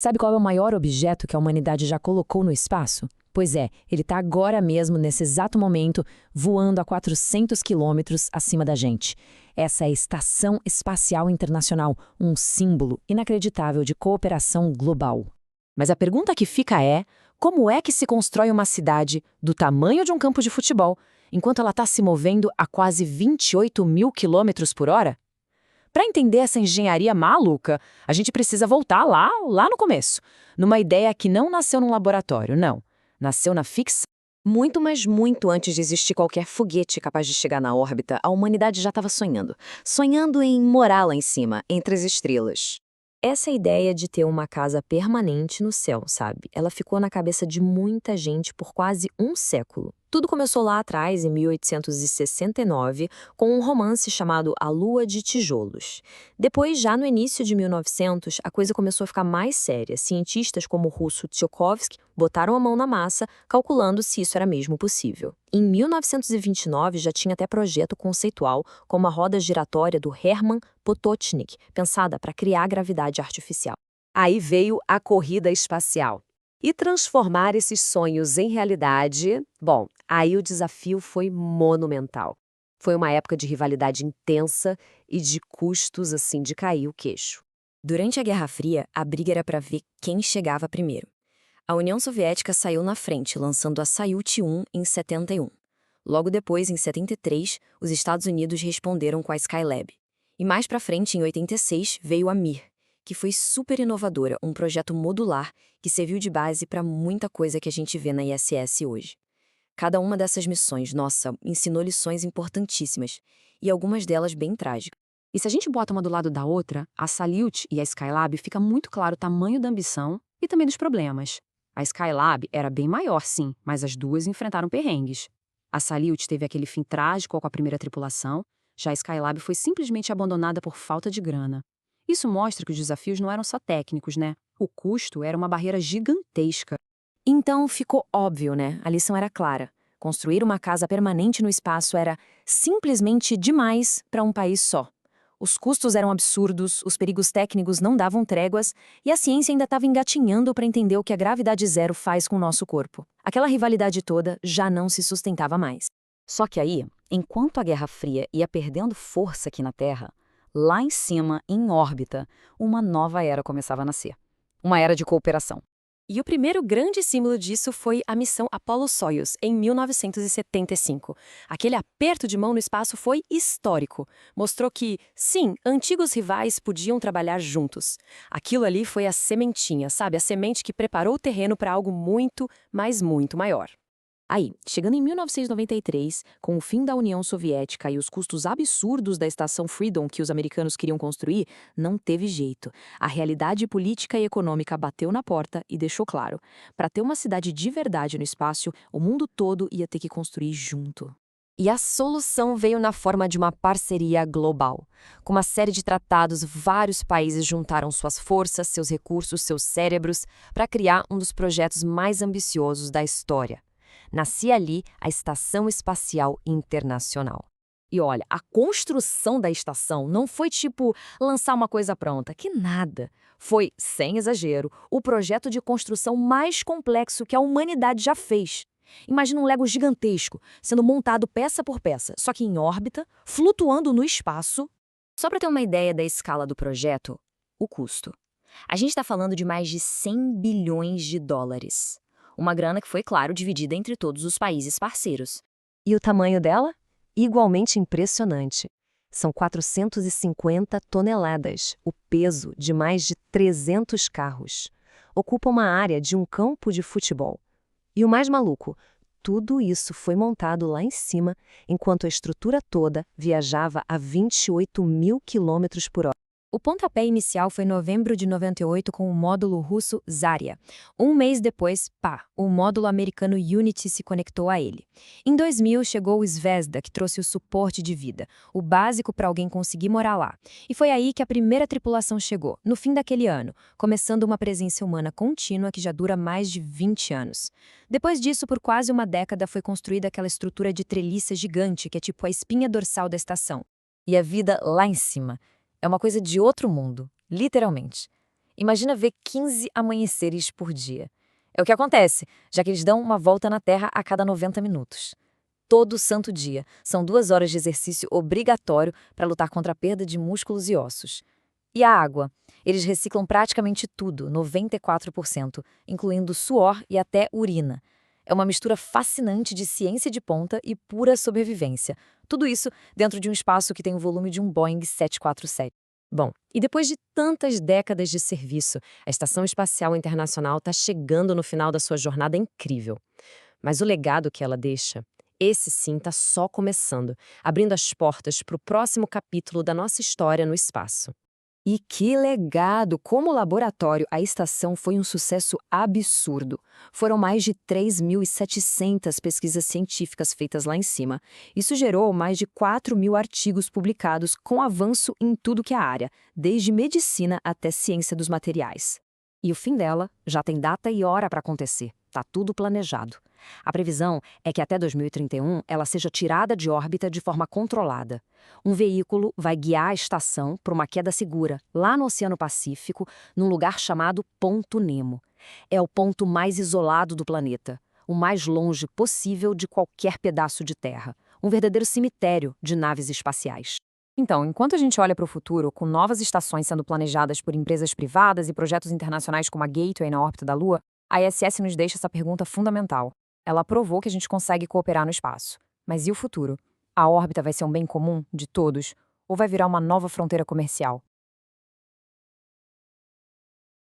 Sabe qual é o maior objeto que a humanidade já colocou no espaço? Pois é, ele está agora mesmo, nesse exato momento, voando a 400 quilômetros acima da gente. Essa é a Estação Espacial Internacional, um símbolo inacreditável de cooperação global. Mas a pergunta que fica é: como é que se constrói uma cidade do tamanho de um campo de futebol, enquanto ela está se movendo a quase 28 mil quilômetros por hora? Para entender essa engenharia maluca, a gente precisa voltar lá no começo, numa ideia que não nasceu num laboratório, não. Nasceu na ficção. Muito, mas muito antes de existir qualquer foguete capaz de chegar na órbita, a humanidade já estava sonhando. Sonhando em morar lá em cima, entre as estrelas. Essa ideia de ter uma casa permanente no céu, sabe? Ela ficou na cabeça de muita gente por quase um século. Tudo começou lá atrás, em 1869, com um romance chamado A Lua de Tijolos. Depois, já no início de 1900, a coisa começou a ficar mais séria. Cientistas como o russo Tsiolkovsky botaram a mão na massa, calculando se isso era mesmo possível. Em 1929, já tinha até projeto conceitual, como a roda giratória do Hermann Potočnik, pensada para criar gravidade artificial. Aí veio a corrida espacial. E transformar esses sonhos em realidade, bom, aí o desafio foi monumental. Foi uma época de rivalidade intensa e de custos, assim, de cair o queixo. Durante a Guerra Fria, a briga era para ver quem chegava primeiro. A União Soviética saiu na frente, lançando a Salyut-1 em 71. Logo depois, em 73, os Estados Unidos responderam com a Skylab. E mais para frente, em 86, veio a Mir, que foi super inovadora, um projeto modular que serviu de base para muita coisa que a gente vê na ISS hoje. Cada uma dessas missões, nossa, ensinou lições importantíssimas, e algumas delas bem trágicas. E se a gente bota uma do lado da outra, a Salyut e a Skylab, fica muito claro o tamanho da ambição e também dos problemas. A Skylab era bem maior, sim, mas as duas enfrentaram perrengues. A Salyut teve aquele fim trágico com a primeira tripulação, já a Skylab foi simplesmente abandonada por falta de grana. Isso mostra que os desafios não eram só técnicos, né? O custo era uma barreira gigantesca. Então ficou óbvio, né? A lição era clara. Construir uma casa permanente no espaço era simplesmente demais para um país só. Os custos eram absurdos, os perigos técnicos não davam tréguas e a ciência ainda estava engatinhando para entender o que a gravidade zero faz com o nosso corpo. Aquela rivalidade toda já não se sustentava mais. Só que aí, enquanto a Guerra Fria ia perdendo força aqui na Terra, lá em cima, em órbita, uma nova era começava a nascer. Uma era de cooperação. E o primeiro grande símbolo disso foi a missão Apollo-Soyuz, em 1975. Aquele aperto de mão no espaço foi histórico. Mostrou que, sim, antigos rivais podiam trabalhar juntos. Aquilo ali foi a sementinha, sabe? A semente que preparou o terreno para algo muito, mas muito maior. Aí, chegando em 1993, com o fim da União Soviética e os custos absurdos da estação Freedom que os americanos queriam construir, não teve jeito. A realidade política e econômica bateu na porta e deixou claro: para ter uma cidade de verdade no espaço, o mundo todo ia ter que construir junto. E a solução veio na forma de uma parceria global. Com uma série de tratados, vários países juntaram suas forças, seus recursos, seus cérebros para criar um dos projetos mais ambiciosos da história. Nascia ali a Estação Espacial Internacional. E olha, a construção da estação não foi tipo lançar uma coisa pronta, que nada. Foi, sem exagero, o projeto de construção mais complexo que a humanidade já fez. Imagina um Lego gigantesco, sendo montado peça por peça, só que em órbita, flutuando no espaço. Só para ter uma ideia da escala do projeto, o custo. A gente está falando de mais de 100 bilhões de dólares. Uma grana que foi, claro, dividida entre todos os países parceiros. E o tamanho dela? Igualmente impressionante. São 450 toneladas, o peso de mais de 300 carros. Ocupa uma área de um campo de futebol. E o mais maluco, tudo isso foi montado lá em cima, enquanto a estrutura toda viajava a 28 mil quilômetros por hora. O pontapé inicial foi em novembro de 98 com o módulo russo Zarya. Um mês depois, o módulo americano Unity se conectou a ele. Em 2000, chegou o Zvezda, que trouxe o suporte de vida, o básico para alguém conseguir morar lá. E foi aí que a primeira tripulação chegou, no fim daquele ano, começando uma presença humana contínua que já dura mais de 20 anos. Depois disso, por quase uma década, foi construída aquela estrutura de treliça gigante que é tipo a espinha dorsal da estação. E a vida lá em cima é uma coisa de outro mundo, literalmente. Imagina ver 15 amanheceres por dia. É o que acontece, já que eles dão uma volta na Terra a cada 90 minutos. Todo santo dia. São 2 horas de exercício obrigatório para lutar contra a perda de músculos e ossos. E a água? Eles reciclam praticamente tudo, 94%, incluindo suor e até urina. É uma mistura fascinante de ciência de ponta e pura sobrevivência. Tudo isso dentro de um espaço que tem o volume de um Boeing 747. Bom, e depois de tantas décadas de serviço, a Estação Espacial Internacional está chegando no final da sua jornada incrível. Mas o legado que ela deixa, esse sim está só começando, abrindo as portas para o próximo capítulo da nossa história no espaço. E que legado! Como laboratório, a estação foi um sucesso absurdo. Foram mais de 3.700 pesquisas científicas feitas lá em cima. Isso gerou mais de 4.000 artigos publicados com avanço em tudo que é área, desde medicina até ciência dos materiais. E o fim dela já tem data e hora para acontecer. Tá tudo planejado. A previsão é que até 2031 ela seja tirada de órbita de forma controlada. Um veículo vai guiar a estação para uma queda segura, lá no Oceano Pacífico, num lugar chamado Ponto Nemo. É o ponto mais isolado do planeta, o mais longe possível de qualquer pedaço de terra. Um verdadeiro cemitério de naves espaciais. Então, enquanto a gente olha para o futuro, com novas estações sendo planejadas por empresas privadas e projetos internacionais como a Gateway na órbita da Lua, a ISS nos deixa essa pergunta fundamental. Ela provou que a gente consegue cooperar no espaço. Mas e o futuro? A órbita vai ser um bem comum de todos ou vai virar uma nova fronteira comercial?